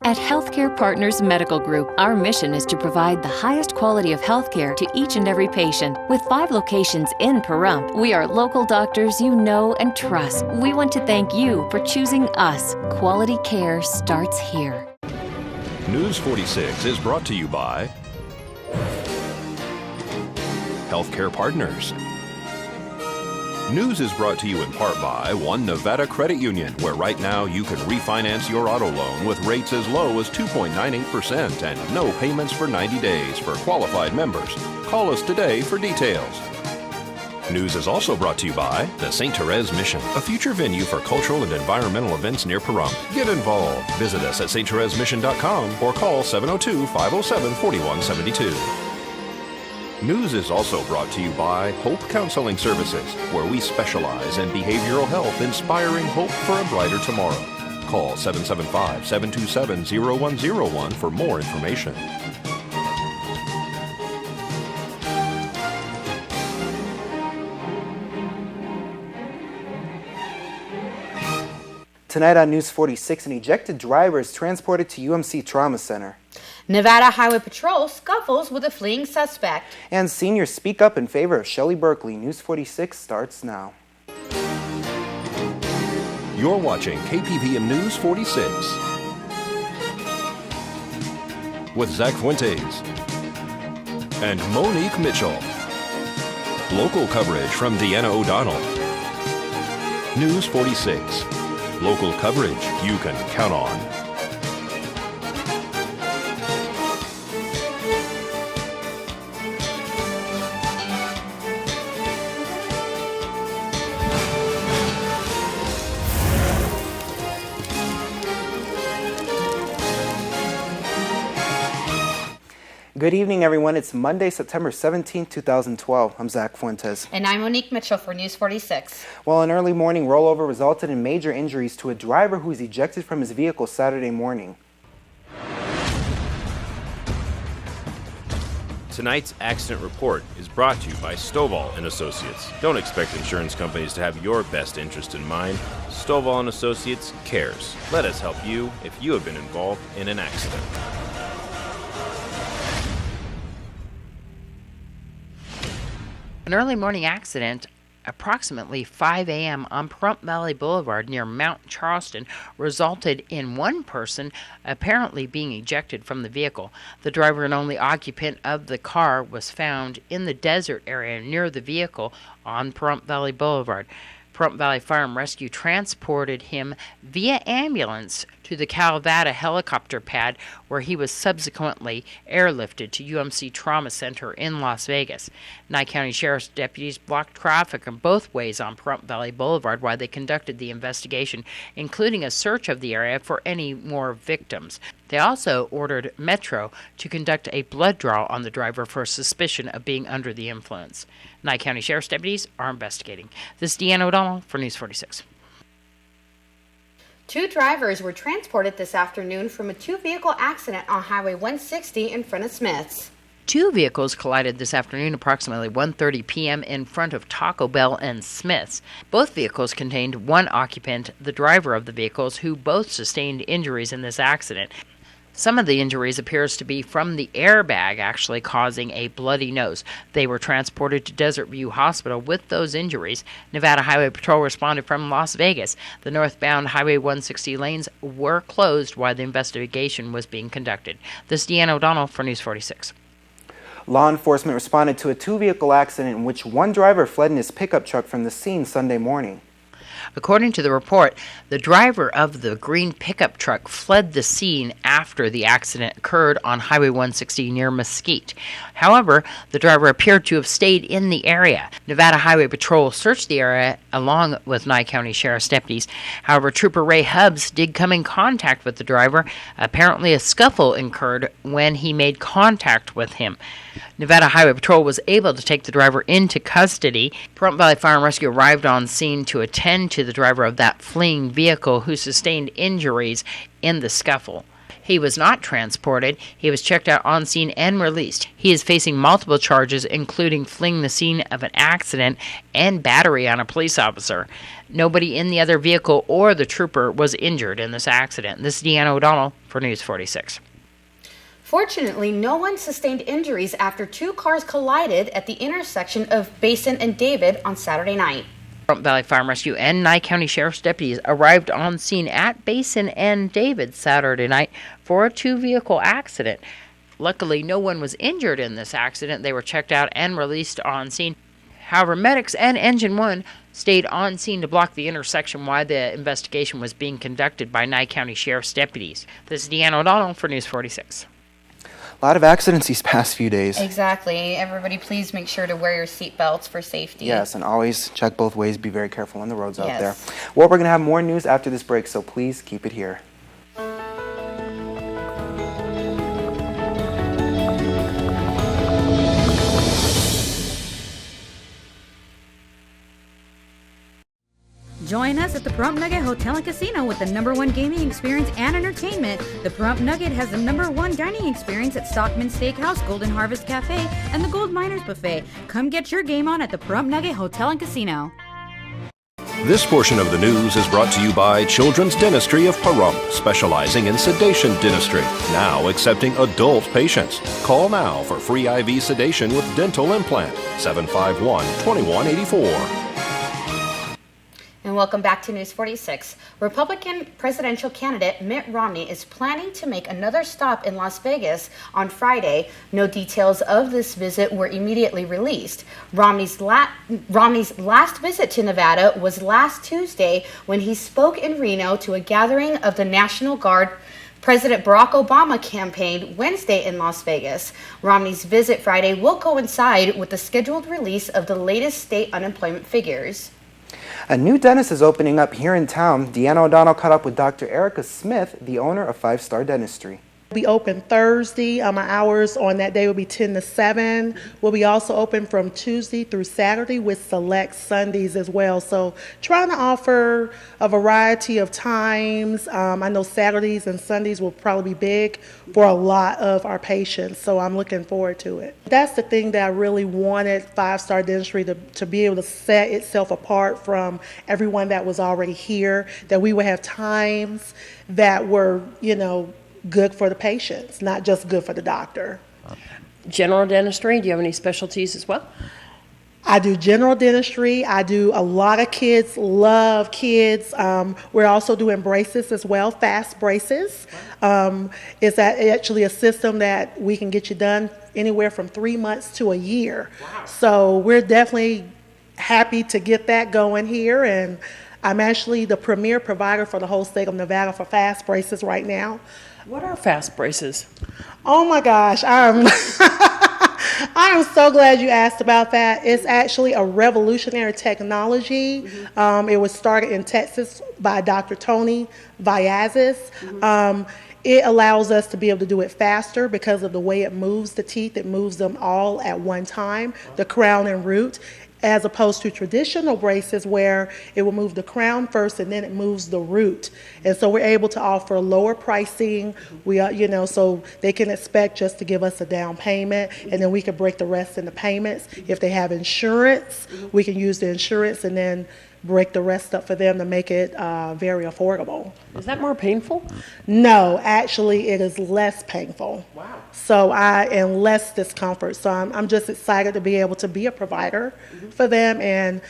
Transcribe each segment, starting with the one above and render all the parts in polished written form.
At Healthcare Partners Medical Group, our mission is to provide the highest quality of healthcare to each and every patient. With 5 locations in Pahrump, we are local doctors you know and trust. We want to thank you for choosing us. Quality care starts here. News 46 is brought to you by Healthcare Partners. News is brought to you in part by One Nevada Credit Union, where right now you can refinance your auto loan with rates as low as 2.98% and no payments for 90 days for qualified members. Call us today for details. News is also brought to you by the St. Therese Mission, a future venue for cultural and environmental events near Pahrump. Get involved. Visit us at sttheresemission.com or call 702-507-4172. News is also brought to you by Hope Counseling Services, where we specialize in behavioral health, inspiring hope for a brighter tomorrow. Call 775-727-0101 for more information. Tonight on News 46, an ejected driver is transported to UMC Trauma Center. Nevada Highway Patrol scuffles with a fleeing suspect. And seniors speak up in favor of Shelley Berkeley. News 46 starts now. You're watching KPVM News 46 with Zach Fuentes and Monique Mitchell. Local coverage from Deanna O'Donnell. News 46. Local coverage you can count on. Good evening, everyone. It's Monday, September 17, 2012. I'm Zach Fuentes. And I'm Monique Mitchell for News 46. Well, an early morning rollover resulted in major injuries to a driver who was ejected from his vehicle Saturday morning. Tonight's accident report is brought to you by Stovall & Associates. Don't expect insurance companies to have your best interest in mind. Stovall & Associates cares. Let us help you if you have been involved in an accident. An early morning accident approximately 5 a.m. on Pahrump Valley Boulevard near Mount Charleston resulted in one person apparently being ejected from the vehicle. The driver and only occupant of the car was found in the desert area near the vehicle on Pahrump Valley Boulevard. Pahrump Valley Fire and Rescue transported him via ambulance to the Calvada helicopter pad, where he was subsequently airlifted to UMC Trauma Center in Las Vegas. Nye County Sheriff's deputies blocked traffic in both ways on Pahrump Valley Boulevard while they conducted the investigation, including a search of the area for any more victims. They also ordered Metro to conduct a blood draw on the driver for suspicion of being under the influence. Nye County Sheriff's deputies are investigating. This is Deanna O'Donnell for News 46. 2 drivers were transported this afternoon from a 2-vehicle accident on Highway 160 in front of Smith's. 2 vehicles collided this afternoon approximately 1:30 p.m. in front of Taco Bell and Smith's. Both vehicles contained one occupant, the driver of the vehicles, who both sustained injuries in this accident. Some of the injuries appears to be from the airbag actually causing a bloody nose. They were transported to Desert View Hospital with those injuries. Nevada Highway Patrol responded from Las Vegas. The northbound Highway 160 lanes were closed while the investigation was being conducted. This is Deanna O'Donnell for News 46. Law enforcement responded to a 2-vehicle accident in which one driver fled in his pickup truck from the scene Sunday morning. According to the report, the driver of the green pickup truck fled the scene after the accident occurred on Highway 160 near Mesquite. However, the driver appeared to have stayed in the area. Nevada Highway Patrol searched the area along with Nye County Sheriff's deputies. However, Trooper Ray Hubbs did come in contact with the driver. Apparently, a scuffle occurred when he made contact with him. Nevada Highway Patrol was able to take the driver into custody. Pahrump Valley Fire and Rescue arrived on scene to attend to the driver of that fleeing vehicle who sustained injuries in the scuffle. He was not transported. He was checked out on scene and released. He is facing multiple charges, including fleeing the scene of an accident and battery on a police officer. Nobody in the other vehicle or the trooper was injured in this accident. This is Deanna O'Donnell for for News 46. Fortunately, no one sustained injuries after two cars collided at the intersection of Basin and David on Saturday night. Pahrump Valley Fire and Rescue and Nye County Sheriff's deputies arrived on scene at Basin and David Saturday night for a two-vehicle accident. Luckily, no one was injured in this accident. They were checked out and released on scene. However, medics and Engine 1 stayed on scene to block the intersection while the investigation was being conducted by Nye County Sheriff's deputies. This is Deanna O'Donnell for News 46. A lot of accidents these past few days. Exactly. Everybody, please make sure to wear your seatbelts for safety. Yes, and always check both ways. Be very careful on the roads out there. Yes. Well, we're going to have more news after this break, so please keep it here. Join us at the Pahrump Nugget Hotel and Casino with the #1 gaming experience and entertainment. The Pahrump Nugget has the #1 dining experience at Stockman Steakhouse, Golden Harvest Cafe, and the Gold Miners Buffet. Come get your game on at the Pahrump Nugget Hotel and Casino. This portion of the news is brought to you by Children's Dentistry of Pahrump, specializing in sedation dentistry, now accepting adult patients. Call now for free IV sedation with dental implant, 751-2184. And welcome back to News 46. Republican presidential candidate Mitt Romney is planning to make another stop in Las Vegas on Friday. No details of this visit were immediately released. Romney's last visit to Nevada was last Tuesday when he spoke in Reno to a gathering of the National Guard. President Barack Obama campaigned Wednesday in Las Vegas. Romney's visit Friday will coincide with the scheduled release of the latest state unemployment figures. A new dentist is opening up here in town. Deanna O'Donnell caught up with Dr. Erica Smith, the owner of 5 Star Dentistry. We'll be open Thursday. Our hours on that day will be 10 to 7. We'll be also open from Tuesday through Saturday with select Sundays as well. So trying to offer a variety of times. I know Saturdays and Sundays will probably be big for a lot of our patients, so I'm looking forward to it. That's the thing that I really wanted 5 Star Dentistry to be able to set itself apart from everyone that was already here, that we would have times that were, good for the patients, not just good for the doctor. General dentistry, do you have any specialties as well? I do general dentistry. I do a lot of kids, love kids. We're also doing braces as well, fast braces. It's actually a system that we can get you done anywhere from 3 months to a year. Wow. So we're definitely happy to get that going here, and I'm actually the premier provider for the whole state of Nevada for fast braces right now. What are fast braces? Oh my gosh, I am so glad you asked about that. It's actually a revolutionary technology. Mm-hmm. It was started in Texas by Dr. Tony Viazis. Mm-hmm. It allows us to be able to do it faster because of the way it moves the teeth. It moves them all at one time, the crown and root, as opposed to traditional braces where it will move the crown first and then it moves the root. And so we're able to offer lower pricing. We are, so they can expect just to give us a down payment, and then we can break the rest into payments. If they have insurance, we can use the insurance and then break the rest up for them to make it very affordable. Is that more painful? No, actually it is less painful. Wow. So and less discomfort. So I'm just excited to be able to be a provider for them and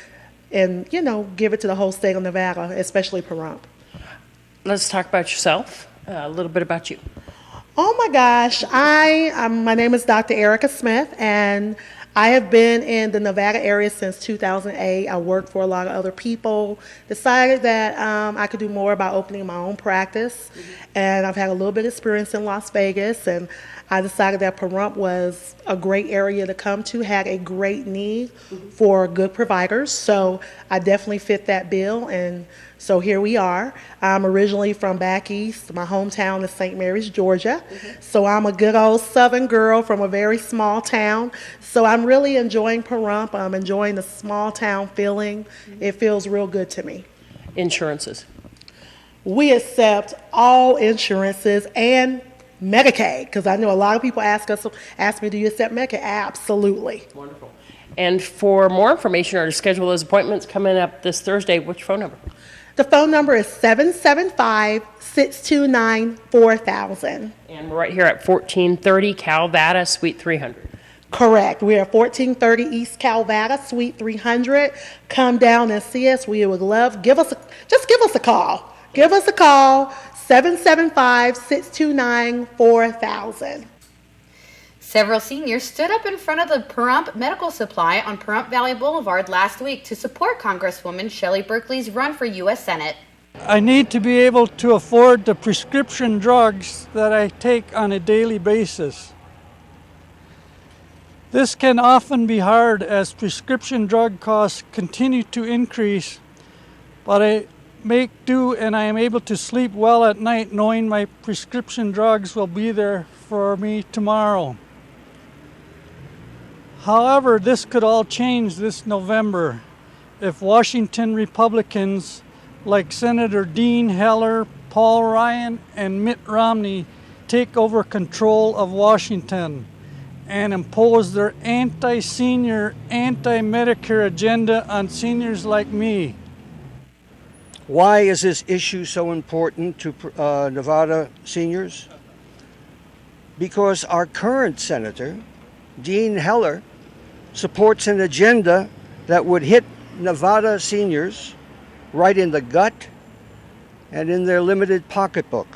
give it to the whole state of Nevada, especially Pahrump. Let's talk about yourself, a little bit about you. Oh my gosh, my name is Dr. Erica Smith, and I have been in the Nevada area since 2008. I worked for a lot of other people, decided that I could do more about opening my own practice, and I've had a little bit of experience in Las Vegas, and I decided that Pahrump was a great area to come to, had a great need for good providers, so I definitely fit that bill, and so here we are. I'm originally from back east. My hometown is St. Mary's, Georgia. So I'm a good old Southern girl from a very small town. So I'm really enjoying Pahrump. I'm enjoying the small town feeling. It feels real good to me. Insurances. We accept all insurances and Medicaid, because I know a lot of people ask me, do you accept Medicaid? Absolutely. Wonderful. And for more information or to schedule those appointments coming up this Thursday, which phone number? The phone number is 775-629-4000. And we're right here at 1430 Calvada, Suite 300. Correct. We are 1430 East Calvada, Suite 300. Come down and see us. We would love, give us a call. Give us a call, 775-629-4000. Several seniors stood up in front of the Pahrump Medical Supply on Pahrump Valley Boulevard last week to support Congresswoman Shelley Berkeley's run for U.S. Senate. I need to be able to afford the prescription drugs that I take on a daily basis. This can often be hard as prescription drug costs continue to increase, but I make do and I am able to sleep well at night knowing my prescription drugs will be there for me tomorrow. However, this could all change this November if Washington Republicans like Senator Dean Heller, Paul Ryan, and Mitt Romney take over control of Washington and impose their anti-senior, anti-Medicare agenda on seniors like me. Why is this issue so important to Nevada seniors? Because our current senator, Dean Heller, supports an agenda that would hit Nevada seniors right in the gut and in their limited pocketbook.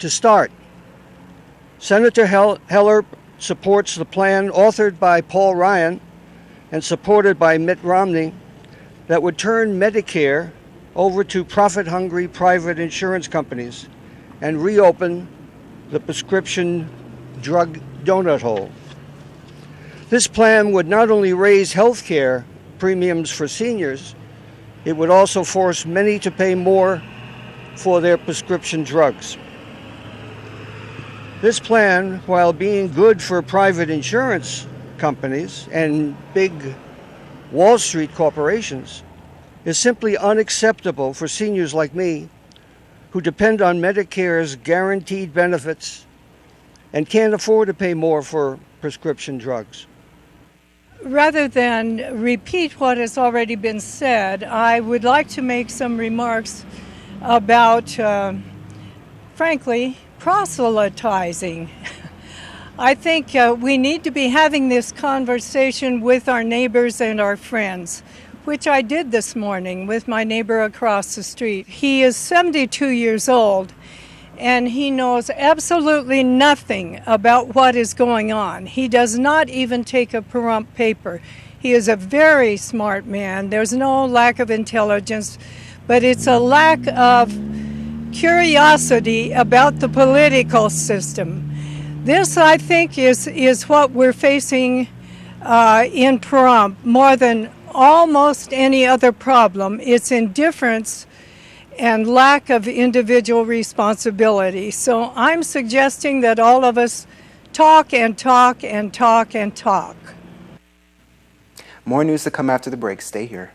To start, Senator Heller supports the plan authored by Paul Ryan and supported by Mitt Romney that would turn Medicare over to profit-hungry private insurance companies and reopen the prescription drug donut hole. This plan would not only raise health care premiums for seniors, it would also force many to pay more for their prescription drugs. This plan, while being good for private insurance companies and big Wall Street corporations, is simply unacceptable for seniors like me who depend on Medicare's guaranteed benefits and can't afford to pay more for prescription drugs. Rather than repeat what has already been said, I would like to make some remarks about, frankly, proselytizing. I think we need to be having this conversation with our neighbors and our friends, which I did this morning with my neighbor across the street. He is 72 years old, and he knows absolutely nothing about what is going on. He does not even take a Pahrump paper. He is a very smart man. There's no lack of intelligence, but it's a lack of curiosity about the political system. This, I think, is what we're facing in Pahrump more than almost any other problem. It's indifference and lack of individual responsibility. So I'm suggesting that all of us talk and talk and talk and talk. More news to come after the break. Stay here.